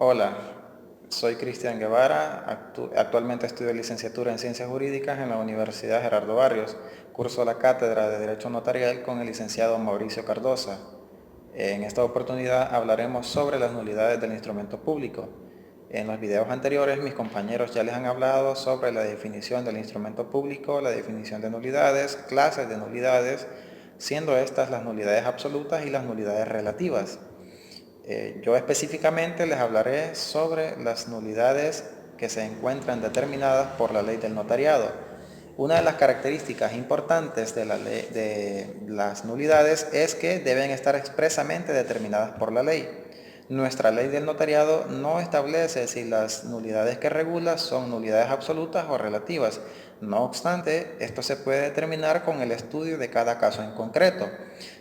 Hola, soy Cristian Guevara, actualmente estudio licenciatura en Ciencias Jurídicas en la Universidad Gerardo Barrios, curso la cátedra de Derecho Notarial con el licenciado Mauricio Cardosa. En esta oportunidad hablaremos sobre las nulidades del instrumento público. En los videos anteriores mis compañeros ya les han hablado sobre la definición del instrumento público, la definición de nulidades, clases de nulidades, siendo estas las nulidades absolutas y las nulidades relativas. Yo específicamente les hablaré sobre las nulidades que se encuentran determinadas por la ley del notariado. Una de las características importantes de las nulidades es que deben estar expresamente determinadas por la ley. Nuestra ley del notariado no establece si las nulidades que regula son nulidades absolutas o relativas. No obstante, esto se puede determinar con el estudio de cada caso en concreto,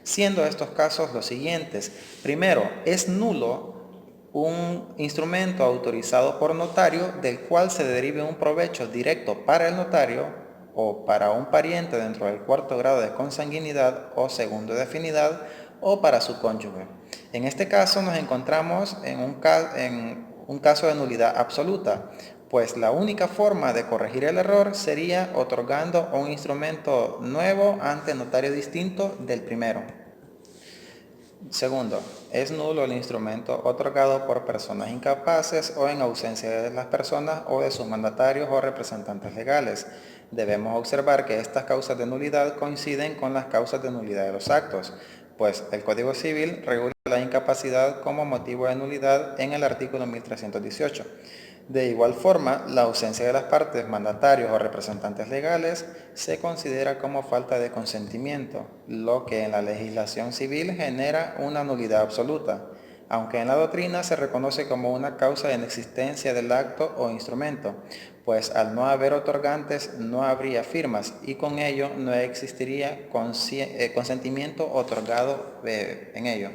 siendo estos casos los siguientes. Primero, es nulo un instrumento autorizado por notario del cual se derive un provecho directo para el notario o para un pariente dentro del cuarto grado de consanguinidad o segundo de afinidad o para su cónyuge. En este caso nos encontramos en un caso de nulidad absoluta, pues la única forma de corregir el error sería otorgando un instrumento nuevo ante notario distinto del primero. Segundo, es nulo el instrumento otorgado por personas incapaces o en ausencia de las personas o de sus mandatarios o representantes legales. Debemos observar que estas causas de nulidad coinciden con las causas de nulidad de los actos, pues el Código Civil regula la incapacidad como motivo de nulidad en el artículo 1318. De igual forma, la ausencia de las partes, mandatarios o representantes legales se considera como falta de consentimiento, lo que en la legislación civil genera una nulidad absoluta, aunque en la doctrina se reconoce como una causa de inexistencia del acto o instrumento, pues al no haber otorgantes no habría firmas y con ello no existiría consentimiento otorgado en ello.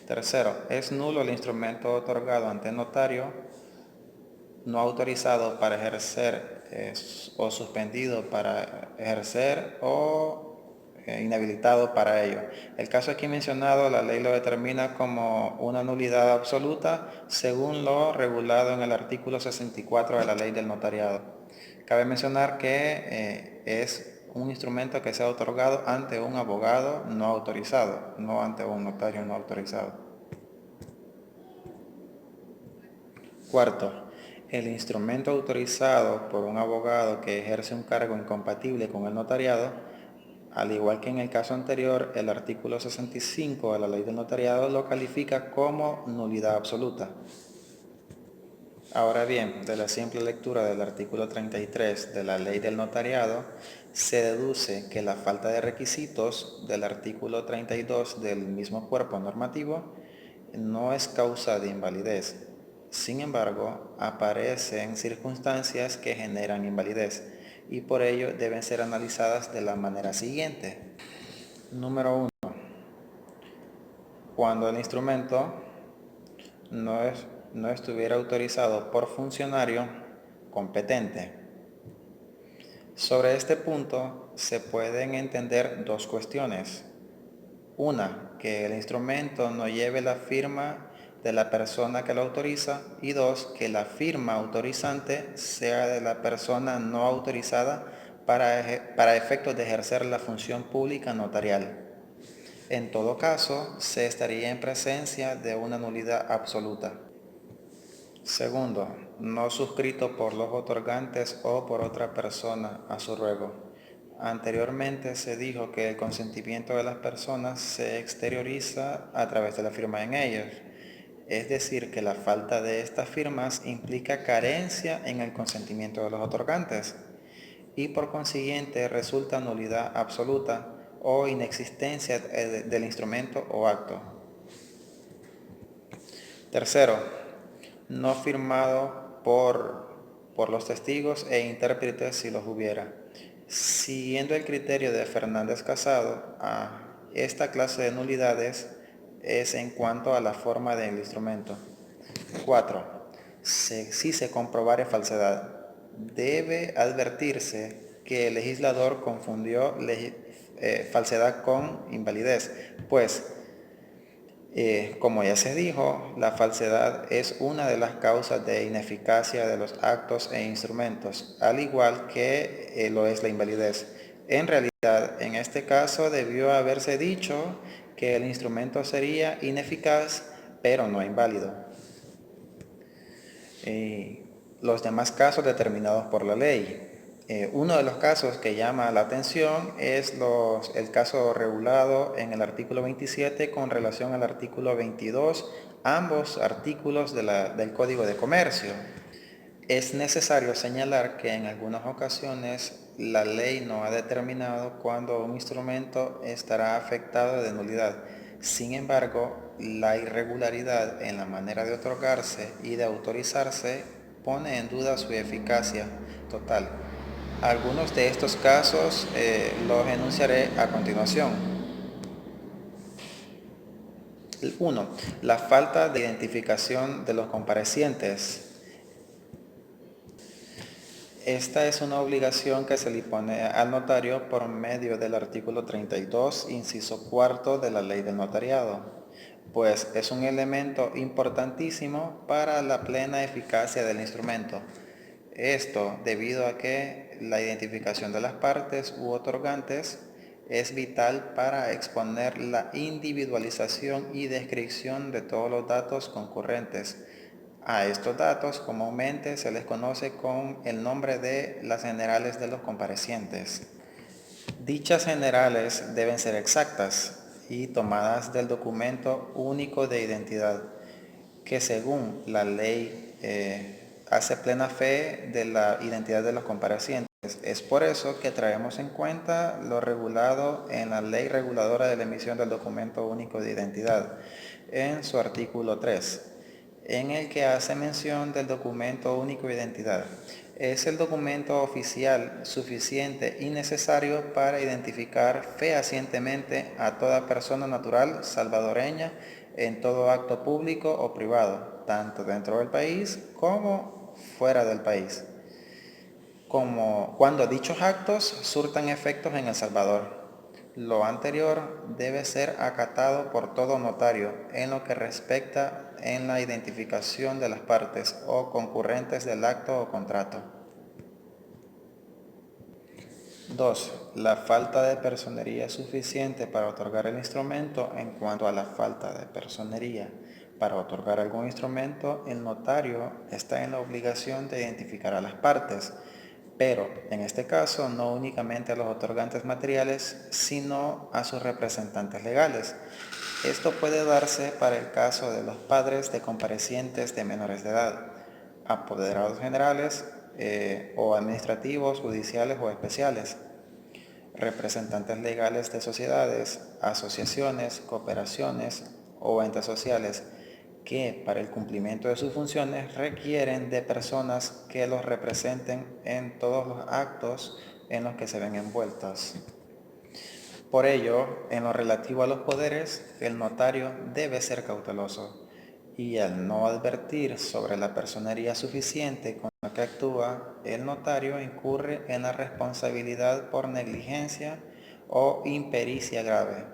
Tercero, es nulo el instrumento otorgado ante notario no autorizado para ejercer o suspendido para ejercer o inhabilitado para ello. El caso aquí mencionado, la ley lo determina como una nulidad absoluta según lo regulado en el artículo 64 de la ley del notariado. Cabe mencionar que es un instrumento que sea otorgado ante un abogado no autorizado, no ante un notario no autorizado. Cuarto, el instrumento autorizado por un abogado que ejerce un cargo incompatible con el notariado, al igual que en el caso anterior, el artículo 65 de la ley del notariado lo califica como nulidad absoluta. Ahora bien, de la simple lectura del artículo 33 de la ley del notariado, se deduce que la falta de requisitos del artículo 32 del mismo cuerpo normativo no es causa de invalidez. Sin embargo, aparecen circunstancias que generan invalidez y por ello deben ser analizadas de la manera siguiente. Número 1. Cuando el instrumento no estuviera autorizado por funcionario competente. Sobre este punto se pueden entender dos cuestiones. Una, que el instrumento no lleve la firma de la persona que lo autoriza y dos, que la firma autorizante sea de la persona no autorizada para efectos de ejercer la función pública notarial. En todo caso, se estaría en presencia de una nulidad absoluta. Segundo, no suscrito por los otorgantes o por otra persona a su ruego. Anteriormente se dijo que el consentimiento de las personas se exterioriza a través de la firma en ellos, es decir, que la falta de estas firmas implica carencia en el consentimiento de los otorgantes y por consiguiente resulta nulidad absoluta o inexistencia del instrumento o acto. Tercero, no firmado por los testigos e intérpretes si los hubiera. Siguiendo el criterio de Fernández Casado, esta clase de nulidades es en cuanto a la forma del instrumento. 4. Si se comprobare falsedad, debe advertirse que el legislador confundió falsedad con invalidez, pues Como ya se dijo, la falsedad es una de las causas de ineficacia de los actos e instrumentos, al igual que lo es la invalidez. En realidad, en este caso debió haberse dicho que el instrumento sería ineficaz, pero no inválido. Los demás casos determinados por la ley. Uno de los casos que llama la atención es el caso regulado en el artículo 27 con relación al artículo 22, ambos artículos del Código de Comercio. Es necesario señalar que en algunas ocasiones la ley no ha determinado cuándo un instrumento estará afectado de nulidad. Sin embargo, la irregularidad en la manera de otorgarse y de autorizarse pone en duda su eficacia total. Algunos de estos casos los enunciaré a continuación. 1. La falta de identificación de los comparecientes. Esta es una obligación que se le impone al notario por medio del artículo 32, inciso cuarto de la Ley del Notariado, pues es un elemento importantísimo para la plena eficacia del instrumento. Esto debido a que la identificación de las partes u otorgantes es vital para exponer la individualización y descripción de todos los datos concurrentes. A estos datos comúnmente se les conoce con el nombre de las generales de los comparecientes. Dichas generales deben ser exactas y tomadas del documento único de identidad, que según la ley hace plena fe de la identidad de los comparecientes. Es por eso que traemos en cuenta lo regulado en la ley reguladora de la emisión del documento único de identidad, en su artículo 3, en el que hace mención del documento único de identidad. Es el documento oficial suficiente y necesario para identificar fehacientemente a toda persona natural salvadoreña en todo acto público o privado, tanto dentro del país como fuera del país, como cuando dichos actos surtan efectos en El Salvador. Lo anterior debe ser acatado por todo notario en lo que respecta en la identificación de las partes o concurrentes del acto o contrato. 2. La falta de personería suficiente para otorgar el instrumento. En cuanto a la falta de personería para otorgar algún instrumento, el notario está en la obligación de identificar a las partes, pero en este caso no únicamente a los otorgantes materiales, sino a sus representantes legales. Esto puede darse para el caso de los padres de comparecientes de menores de edad, apoderados generales o administrativos, judiciales o especiales, representantes legales de sociedades, asociaciones, cooperaciones o entes sociales que para el cumplimiento de sus funciones requieren de personas que los representen en todos los actos en los que se ven envueltos. Por ello, en lo relativo a los poderes, el notario debe ser cauteloso y al no advertir sobre la personería suficiente con la que actúa, el notario incurre en la responsabilidad por negligencia o impericia grave.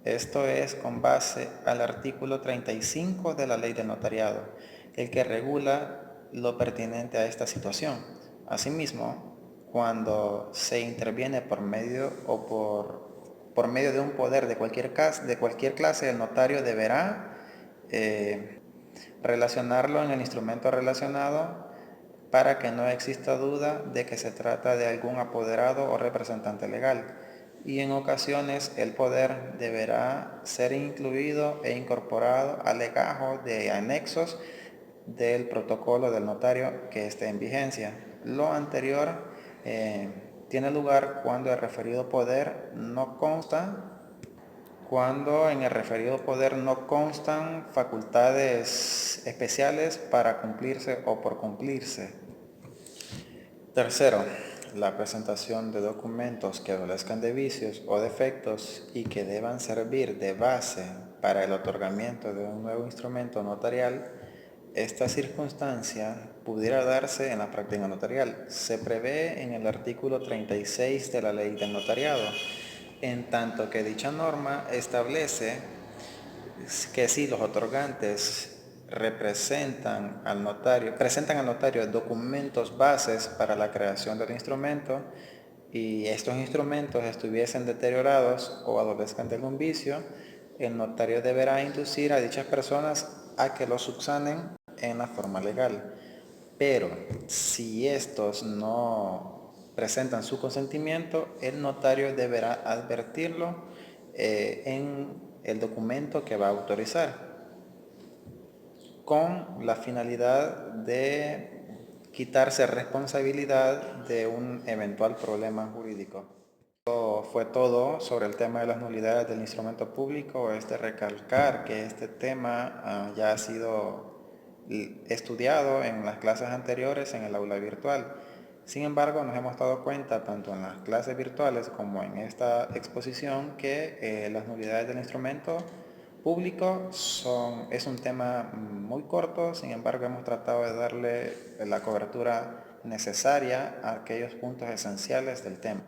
Esto es con base al artículo 35 de la Ley del Notariado, el que regula lo pertinente a esta situación. Asimismo, cuando se interviene por medio de un poder de cualquier clase, el notario deberá relacionarlo en el instrumento relacionado para que no exista duda de que se trata de algún apoderado o representante legal, y en ocasiones el poder deberá ser incluido e incorporado al legajo de anexos del protocolo del notario que esté en vigencia. Lo anterior tiene lugar cuando en el referido poder no constan facultades especiales para cumplirse o por cumplirse. Tercero, la presentación de documentos que adolezcan de vicios o defectos y que deban servir de base para el otorgamiento de un nuevo instrumento notarial. Esta circunstancia pudiera darse en la práctica notarial. Se prevé en el artículo 36 de la Ley del Notariado, en tanto que dicha norma establece que si los otorgantes presentan al notario documentos bases para la creación del instrumento y estos instrumentos estuviesen deteriorados o adolezcan de algún vicio, el notario deberá inducir a dichas personas a que los subsanen en la forma legal. Pero si estos no presentan su consentimiento, el notario deberá advertirlo en el documento que va a autorizar, con la finalidad de quitarse responsabilidad de un eventual problema jurídico. Esto fue todo sobre el tema de las nulidades del instrumento público. Es de recalcar que este tema ya ha sido estudiado en las clases anteriores en el aula virtual. Sin embargo, nos hemos dado cuenta, tanto en las clases virtuales como en esta exposición, que las nulidades del instrumento público es un tema muy corto. Sin embargo, hemos tratado de darle la cobertura necesaria a aquellos puntos esenciales del tema.